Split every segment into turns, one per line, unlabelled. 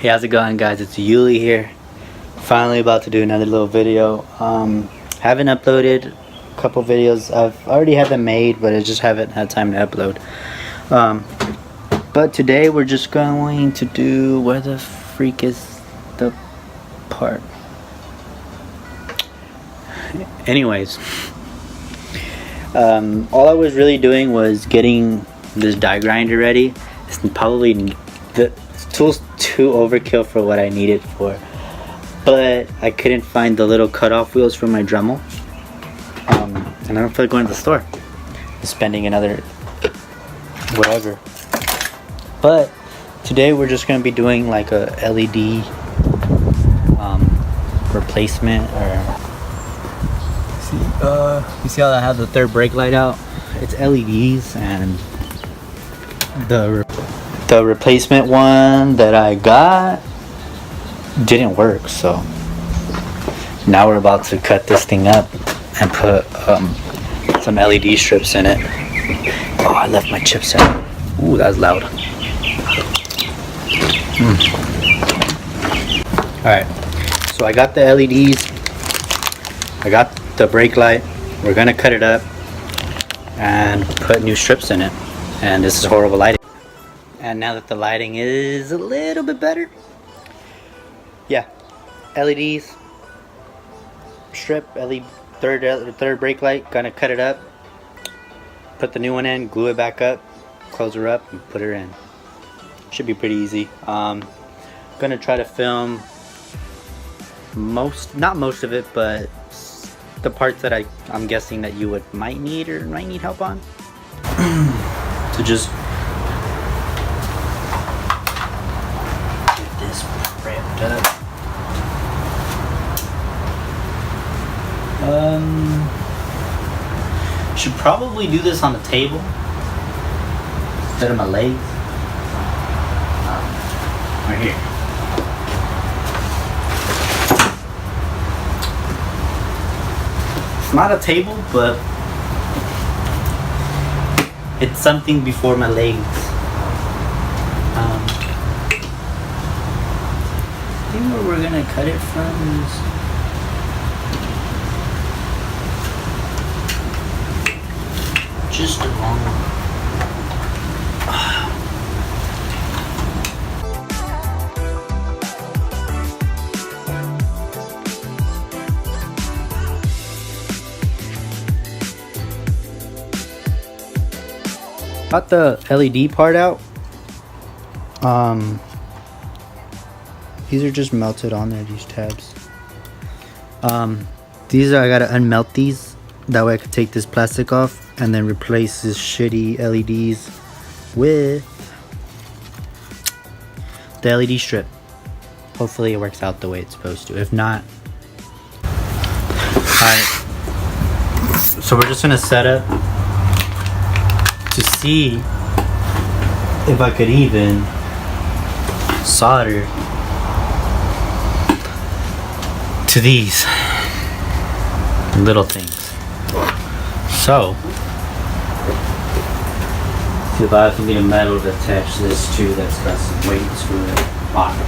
Hey, how's it going, guys? It's Yuli here. Finally about to do another little video. Haven't uploaded a couple videos. I've already had them made, but I just haven't had time to upload. But today we're just going to do, where the freak is the part? Anyways, all I was really doing was getting this die grinder ready. It's probably the tool's too overkill for what I need it for, but I couldn't find the little cutoff wheels for my Dremel, and I don't feel like going to the store and spending another whatever. But today we're just going to be doing like a LED replacement. Or you see how I have the third brake light out? It's LEDs, and the replacement one that I got didn't work, so now we're about to cut this thing up and put some LED strips in it. Oh, I left my chips out. Ooh, that was loud. Alright, so I got the LEDs, I got the brake light. We're gonna cut it up and put new strips in it, and this is horrible lighting. And now that the lighting is a little bit better, yeah, LEDs, strip, LED, third brake light, gonna cut it up, put the new one in, glue it back up, close her up, and put her in. Should be pretty easy. Gonna try to film not most of it, but the parts that I'm guessing that you might need help on. To just get this wrapped up. Should probably do this on the table instead of my legs. Right here. It's not a table, but it's something before my legs. I think where we're gonna cut it from is just the wrong one. Got the LED part out. These are just melted on there, these tabs. These are, I gotta unmelt these. That way I could take this plastic off and then replace this shitty LEDs with the LED strip. Hopefully it works out the way it's supposed to. If not, alright. So we're just gonna set up to see if I could even solder to these little things. So, see if I can get a metal to attach this to that's got some weights for the box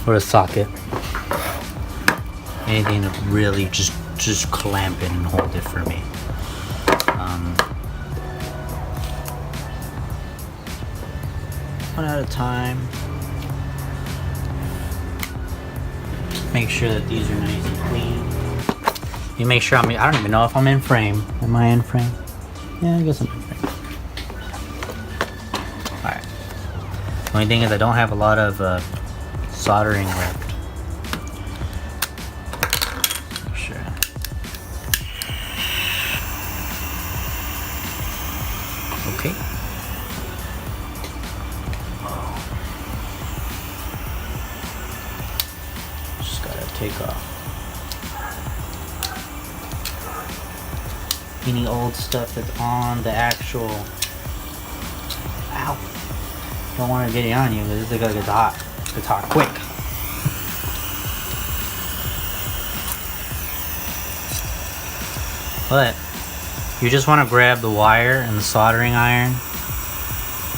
or a socket. Anything to really just clamp it and hold it for me. One at a time. Make sure that these are nice and clean. You make sure I don't even know if I'm in frame. Am I in frame? Yeah, I guess I'm in frame. Alright. The only thing is I don't have a lot of soldering left. Sure. Okay. Take off any old stuff that's on the actual. Ow! Don't want to get it on you because it's gonna get hot. It's hot quick. But you just want to grab the wire and the soldering iron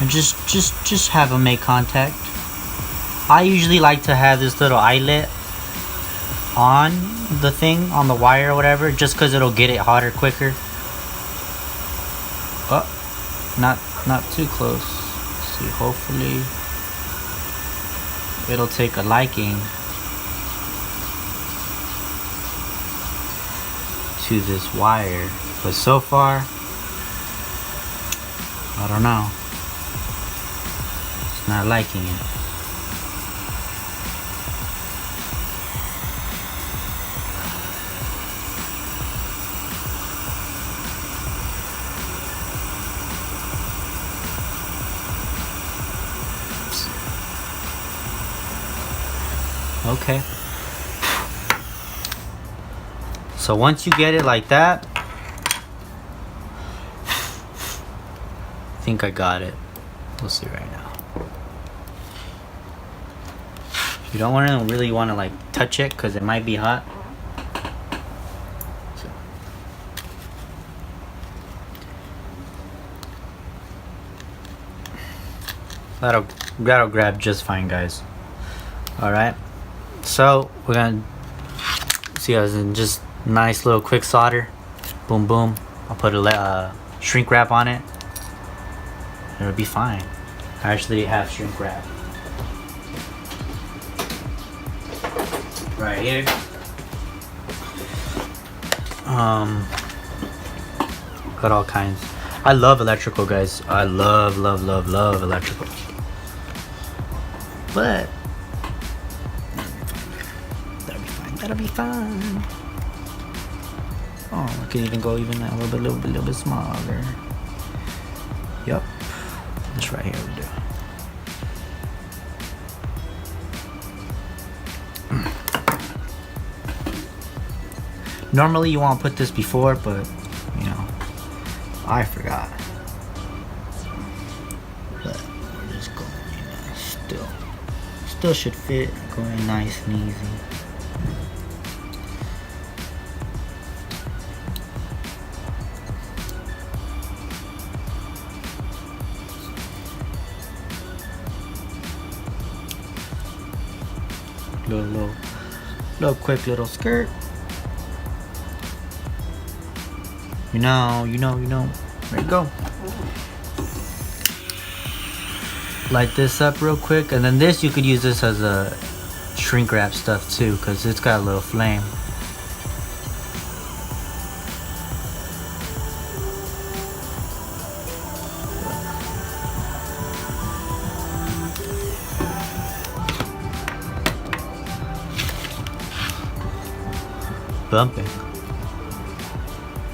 and just have them make contact. I usually like to have this little eyelet on the thing, on the wire or whatever, just because it'll get it hotter quicker. Oh, not too close. Let's see, hopefully it'll take a liking to this wire, but so far I don't know, it's not liking it. Okay, so once you get it like that, I think I got it. We'll see right now. You don't really want to like touch it because it might be hot. That'll grab just fine, guys. All right. So we're gonna see guys in just nice little quick solder. Boom, boom. I'll put a shrink wrap on it. It'll be fine. I actually have shrink wrap right here. Got all kinds. I love electrical, guys. I love electrical. But that'll be fine. Oh, I can even go even a little bit smaller. Yep. This right here will do. Normally you want to put this before, but you know, I forgot. But we're just going, you know, still should fit, going nice and easy. Little quick little skirt. You know. There you go. Light this up real quick, and then this you could use this as a shrink wrap stuff too, because it's got a little flame. Bumping.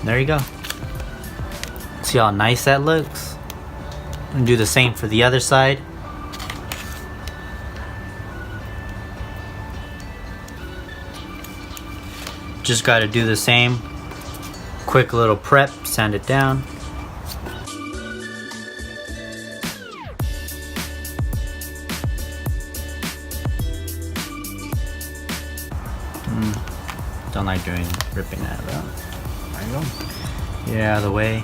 There you go. See how nice that looks? And do the same for the other side. Just got to do the same. Quick little prep, sand it down. Don't like ripping that out. There you go. Get it out of the way.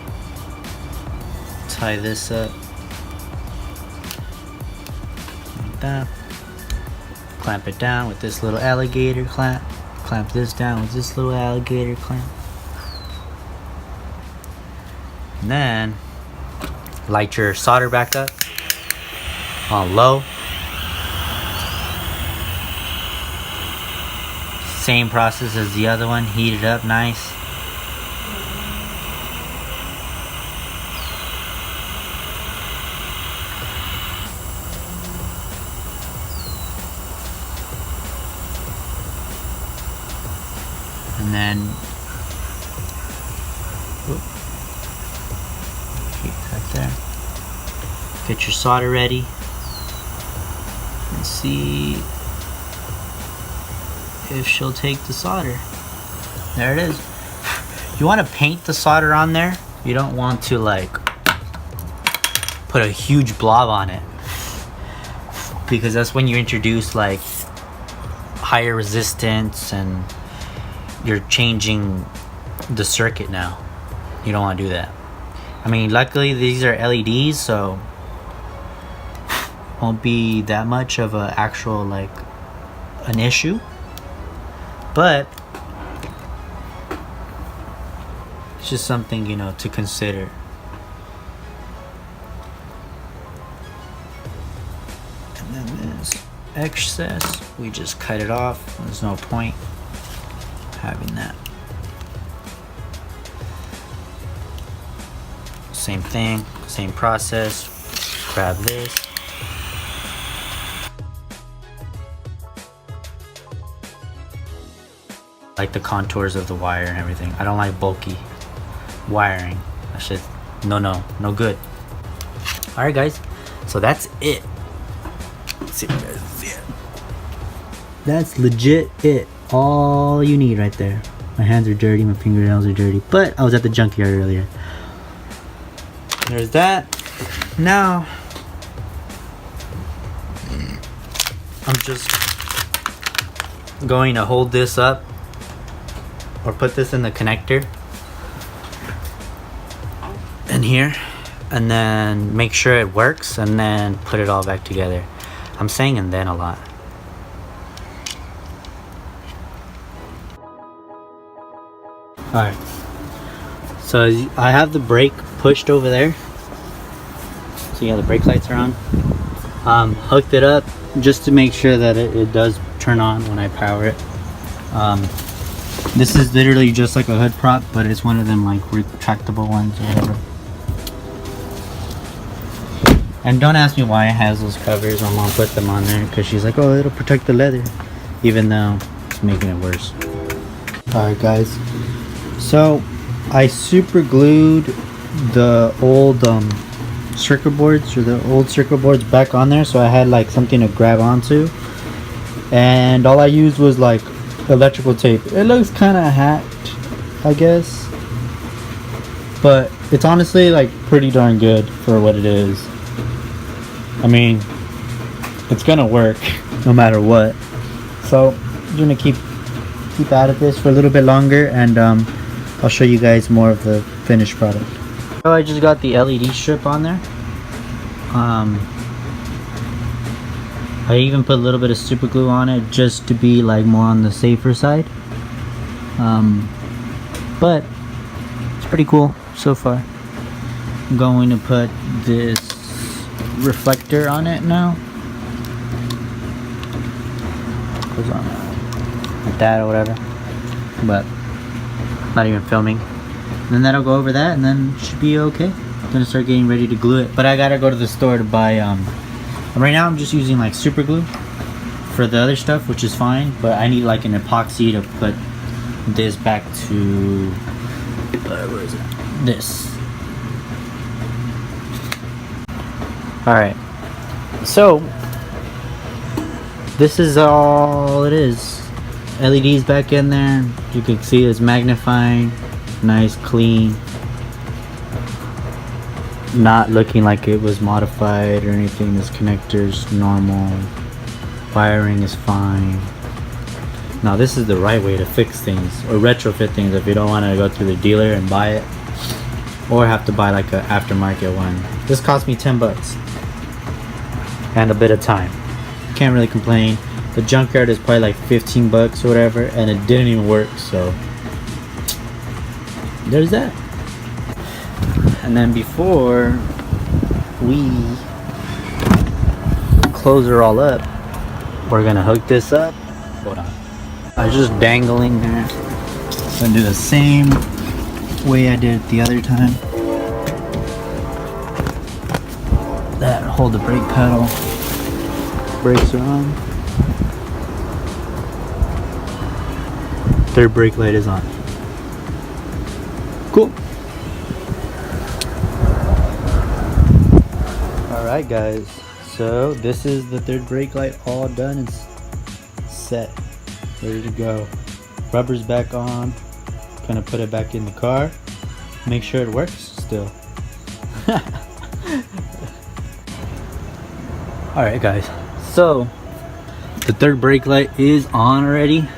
Tie this up. Like that. Clamp it down with this little alligator clamp. Clamp this down with this little alligator clamp. And then light your solder back up on low. Same process as the other one. Heat it up nice. And then keep that there. Get your solder ready. And see if she'll take the solder. There it is. You want to paint the solder on there. You don't want to like put a huge blob on it, because that's when you introduce like higher resistance and you're changing the circuit now. You don't want to do that. I mean, luckily these are LEDs, so won't be that much of a actual like an issue, but it's just something, you know, to consider. And then this excess, we just cut it off. There's no point having that. Same thing, same process. Grab this. Like the contours of the wire and everything. I don't like bulky wiring. That shit, no good. Alright guys, so that's it. Let's see if you guys see it. That's legit it. All you need right there. My hands are dirty, my fingernails are dirty, but I was at the junkyard earlier. There's that. Now I'm just going to hold this up or put this in the connector in here and then make sure it works and then put it all back together. I'm saying and then a lot. Alright, so I have the brake pushed over there. So yeah, the brake lights are on. Hooked it up just to make sure that it does turn on when I power it. This is literally just like a hood prop, but it's one of them like retractable ones or whatever. And don't ask me why it has those covers. My mom put them on there because she's like, oh, it'll protect the leather, even though it's making it worse. Alright guys, so I super glued the old circuit boards, or the old circuit boards, back on there, so I had like something to grab onto, and all I used was like electrical tape. It looks kind of hacked, I guess, but it's honestly like pretty darn good for what it is. I mean, it's gonna work no matter what. So I'm gonna keep at it this for a little bit longer, and I'll show you guys more of the finished product. So I just got the LED strip on there. I even put a little bit of super glue on it just to be like more on the safer side. But it's pretty cool so far. I'm going to put this reflector on it now. Goes on like that or whatever. But not even filming. And then that'll go over that, and then it should be okay. I'm gonna start getting ready to glue it. But I gotta go to the store to buy right now I'm just using like super glue for the other stuff, which is fine, but I need like an epoxy to put this back to where is it? This. Alright, so this is all it is. LEDs back in there. You can see it's magnifying, nice, clean, not looking like it was modified or anything. This connector's normal, wiring is fine. Now this is the right way to fix things or retrofit things if you don't want to go to the dealer and buy it, or have to buy like an aftermarket one. This cost me 10 bucks and a bit of time. Can't really complain. The junkyard is probably like 15 bucks or whatever, and it didn't even work, so there's that. And then before we close her all up, we're gonna hook this up. Hold on. I was just dangling there. I'm gonna do the same way I did it the other time. That, hold the brake pedal. Brakes are on. Third brake light is on. Cool. Alright guys, so this is the third brake light all done and set. Ready to go. Rubber's back on. Gonna put it back in the car. Make sure it works still. Alright guys, so the third brake light is on already.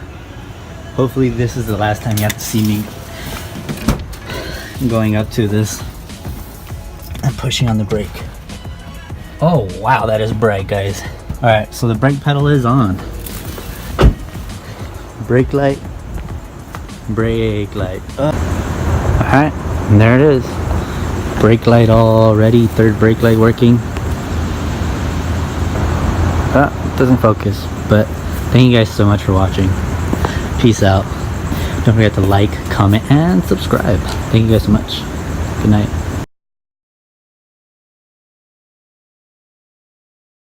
Hopefully this is the last time you have to see me going up to this and pushing on the brake. Oh wow, that is bright, guys. All right, so the brake pedal is on. Brake light. Brake light. All right, and there it is. Brake light all ready. Third brake light working. It doesn't focus, but thank you guys so much for watching. Peace out. Don't forget to like, comment, and subscribe. Thank you guys so much. Good night.